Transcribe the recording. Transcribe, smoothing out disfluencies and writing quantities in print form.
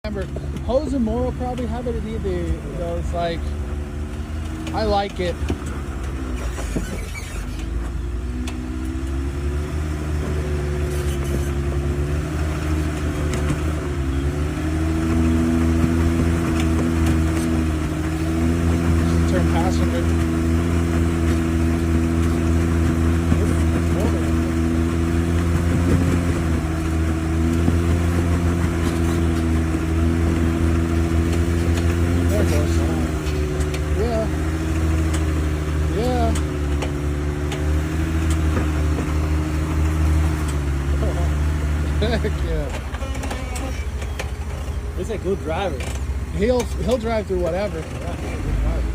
Remember, Hose and Moral probably have it in either of those. Like, I like it. Turn passenger. There it goes. Yeah. Yeah. Heck yeah. He's a good driver. He'll drive through whatever. Yeah, he's a good driver.